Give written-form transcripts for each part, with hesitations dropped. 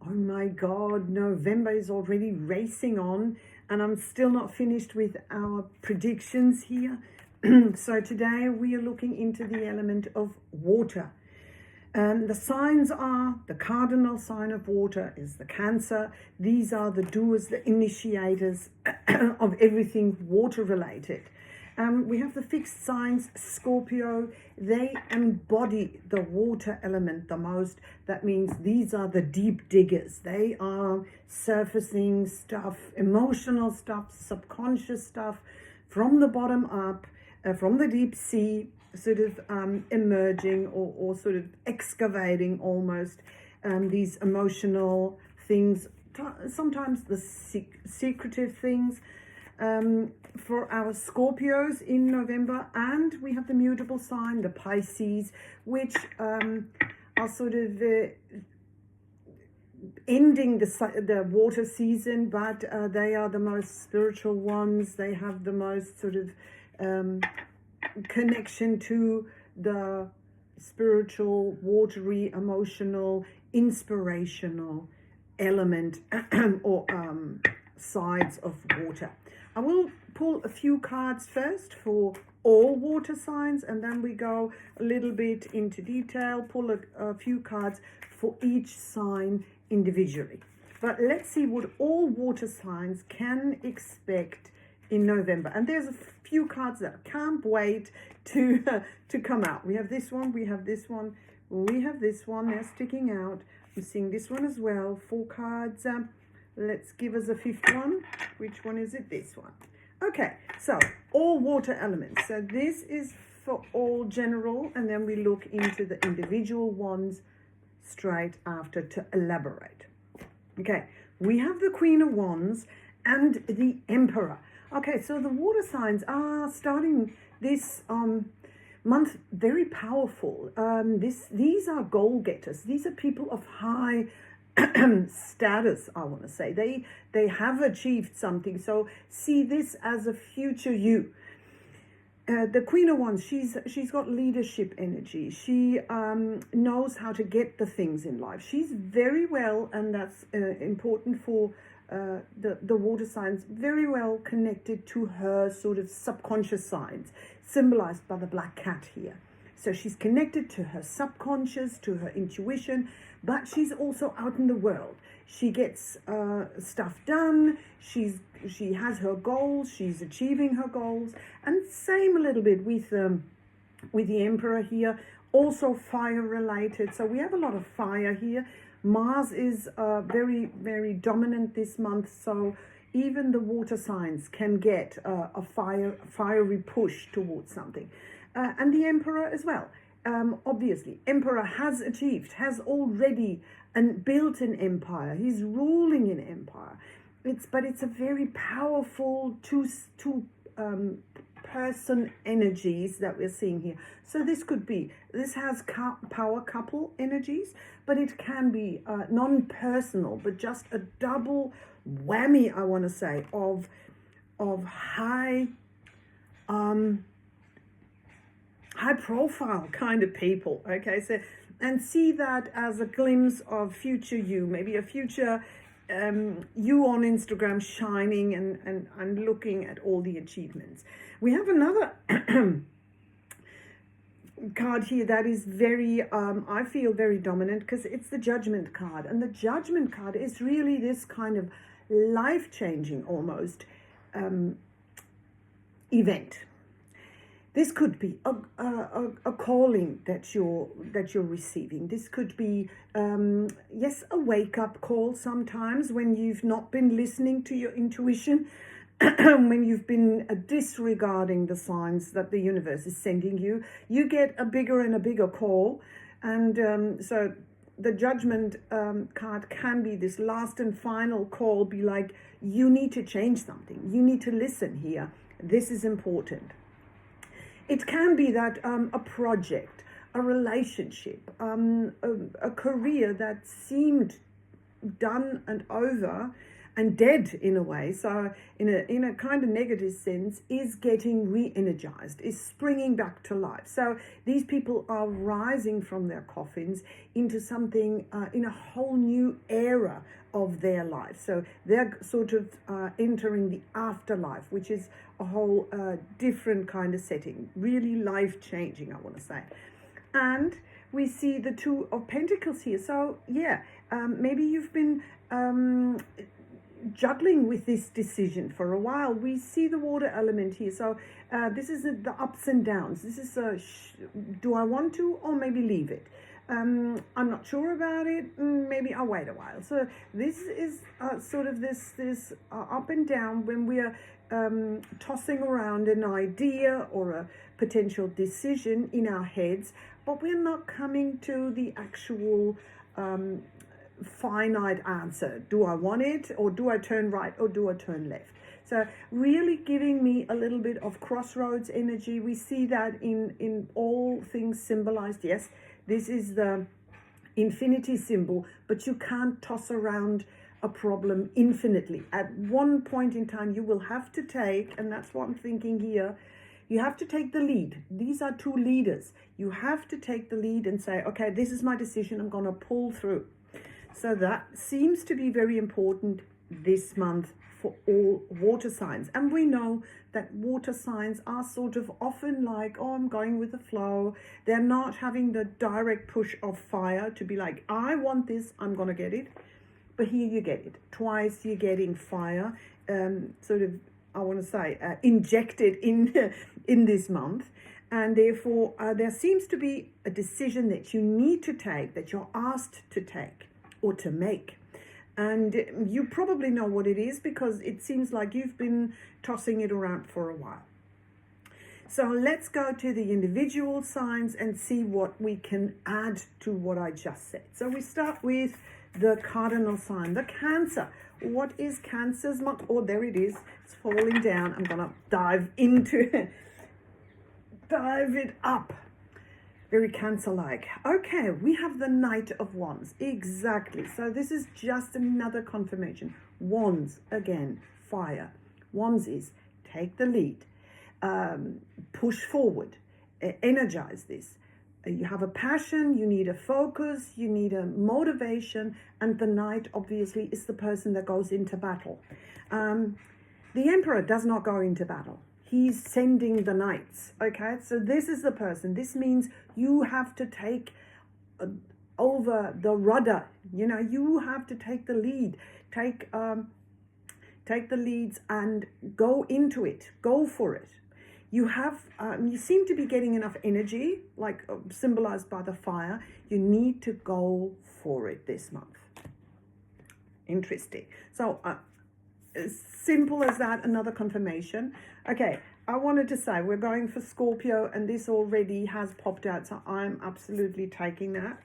Oh my God, November is already racing on, and I'm still not finished with our predictions here. So today we are looking into the element of water. The signs are, the cardinal sign of water is the Cancer. These are the doers, the initiators of everything water related. We have the fixed signs, Scorpio. They embody the water element the most. That means these are the deep diggers. They are surfacing stuff, emotional stuff, subconscious stuff from the bottom up, from the deep sea, sort of emerging or sort of excavating almost these emotional things, sometimes the secretive things. For our Scorpios in November, and we have the mutable sign, the Pisces, which are sort of ending the water season, but they are the most spiritual ones. They have the most sort of connection to the spiritual, watery, emotional, inspirational element or sides of water. I will pull a few cards first for all water signs, and then we go a little bit into detail, pull a few cards for each sign individually. But let's see what all water signs can expect in November. And there's a few cards that can't wait to come out. We have this one, we have this one, we have this one. They're sticking out. I'm seeing this one as well. 4 cards. Let's give us a 5th one. Which one is it? This one. Okay, so all water elements. So this is for all general, and then we look into the individual ones straight after to elaborate. Okay, we have the Queen of Wands and the Emperor. Okay, so the water signs are starting this month very powerful. These are goal getters. These are people of high status, I want to say. They have achieved something. So see this as a future you. The Queen of Wands, she's got leadership energy. She knows how to get the things in life. She's very well, and that's important for the water signs, very well connected to her sort of subconscious signs, symbolized by the black cat here. So she's connected to her subconscious, to her intuition, but she's also out in the world. She gets stuff done. She has her goals. She's achieving her goals. And same a little bit with the Emperor here, also fire related. So we have a lot of fire here. Mars is very, very dominant this month. So even the water signs can get a fiery push towards something. And the Emperor as well. Obviously, Emperor has achieved, has already built an empire. He's ruling an empire. But it's a very powerful two person energies that we're seeing here. So this has power couple energies, but it can be non-personal, but just a double whammy, I want to say, of high profile kind of people. Okay, so and see that as a glimpse of future you, maybe a future you on Instagram shining and looking at all the achievements. We have another card here that is very I feel very dominant, because it's the Judgment card, and the Judgment card is really this kind of life-changing almost event. This could be a calling that you're receiving. This could be yes, a wake-up call sometimes when you've not been listening to your intuition, when you've been disregarding the signs that the universe is sending you. You get a bigger and a bigger call, and so the Judgment card can be this last and final call. Be like, you need to change something. You need to listen here. This is important. It can be that a project, a relationship, a career that seemed done and over, and dead in a way. So in a kind of negative sense, is getting re-energized, is springing back to life. So these people are rising from their coffins into something in a whole new era of their life. So they're sort of entering the afterlife, which is a whole different kind of setting, really life-changing, I want to say. And we see the Two of Pentacles here. So yeah, maybe you've been juggling with this decision for a while. We see the water element here. So this is the ups and downs. This is do I want to, or maybe leave it? I'm not sure about it. Maybe I'll wait a while. So this is sort of this up and down when we are tossing around an idea or a potential decision in our heads, but we're not coming to the actual finite answer. Do I want it, or do I turn right, or do I turn left? So really giving me a little bit of crossroads energy. We see that in all things symbolized. Yes, this is the infinity symbol, but you can't toss around a problem infinitely. At one point in time, you will have to take, and that's what I'm thinking here, you have to take the lead. These are two leaders. You have to take the lead and say, okay, this is my decision. I'm going to pull through. So that seems to be very important this month for all water signs. And we know that water signs are sort of often like, oh, I'm going with the flow. They're not having the direct push of fire to be like, I want this, I'm going to get it. But here you get it. Twice you're getting fire, sort of, I want to say, injected in this month. And therefore, there seems to be a decision that you need to take, that you're asked to take or to make. And you probably know what it is, because it seems like you've been tossing it around for a while. So let's go to the individual signs and see what we can add to what I just said. So we start with the cardinal sign, the Cancer. What is Cancer's month? Oh, there it is. It's falling down. I'm going to dive into it. Dive it up. Very Cancer-like. Okay, we have the Knight of Wands. Exactly. So this is just another confirmation. Wands, again, fire. Wands is take the lead, push forward, energize this. You have a passion, you need a focus, you need a motivation, and the Knight obviously is the person that goes into battle. The Emperor does not go into battle. He's sending the knights, okay? So this is the person. This means you have to take over the rudder. You know, you have to take the lead. Take the leads and go into it. Go for it. You have, you seem to be getting enough energy, like symbolized by the fire. You need to go for it this month. Interesting. So, as simple as that, another confirmation. Okay, I wanted to say we're going for Scorpio, and this already has popped out, so I'm absolutely taking that.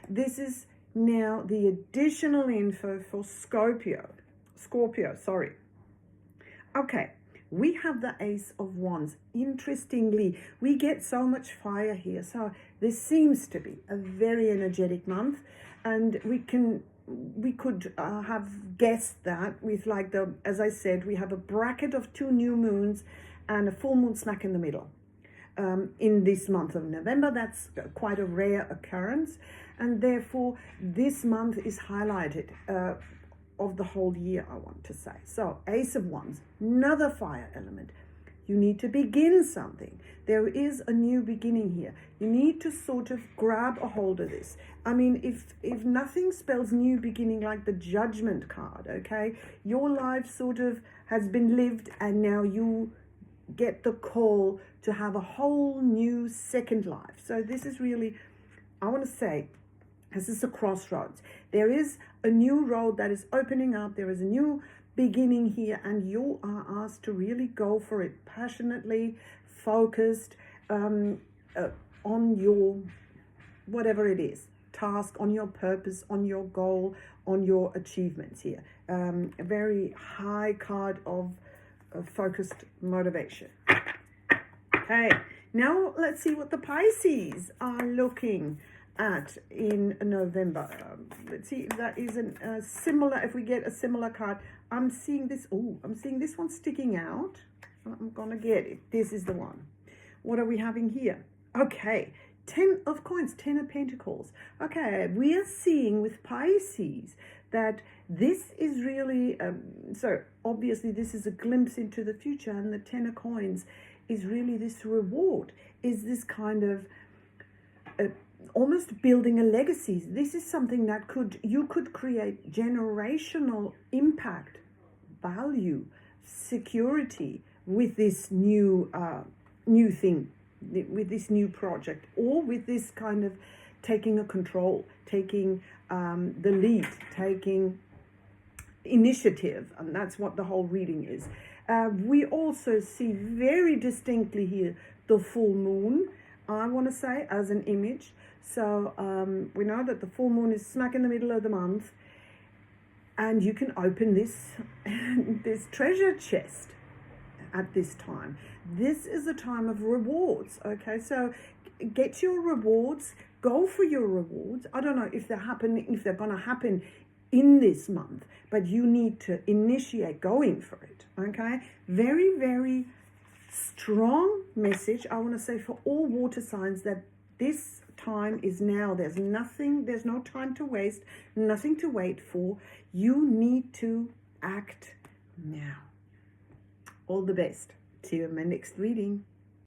This is now the additional info for Scorpio, sorry. Okay, we have the Ace of Wands. Interestingly, we get so much fire here, so this seems to be a very energetic month, and we could have guessed that with, like, as I said, we have a bracket of 2 new moons and a full moon smack in the middle in this month of November. That's quite a rare occurrence, and therefore this month is highlighted of the whole year, I want to say. So Ace of Wands, another fire element. You need to begin something. There is a new beginning here. You need to sort of grab a hold of this. I mean, if nothing spells new beginning like the Judgment card, okay? Your life sort of has been lived, and now you get the call to have a whole new second life. So this is really, I want to say, this is a crossroads. There is a new road that is opening up. There is a new beginning here, and you are asked to really go for it passionately, focused on your whatever it is, task, on your purpose, on your goal, on your achievements here. A very high card of focused motivation. Okay, now let's see what the Pisces are looking at in November? Let's see if that is a similar, if we get a similar card. I'm seeing this, I'm seeing this one sticking out. I'm gonna get it. This is the one. What are we having here? Okay, 10 of coins, 10 of pentacles. Okay, we are seeing with Pisces that this is really, so obviously this is a glimpse into the future, and the 10 of coins is really this reward, is this kind of almost building a legacy. This is something that you could create generational impact, value, security with this new thing, with this new project, or with this kind of taking a control, taking the lead, taking initiative, and that's what the whole reading is. We also see very distinctly here the full moon, I want to say, as an image. So we know that the full moon is smack in the middle of the month, and you can open this this treasure chest at this time. This is a time of rewards. Okay, so get your rewards, go for your rewards. I don't know if they're going to happen in this month, but you need to initiate going for it. Okay, very, very strong message, I want to say, for all water signs, that this time is now. There's no time to waste, nothing to wait for. You need to act now. All the best. See you in my next reading.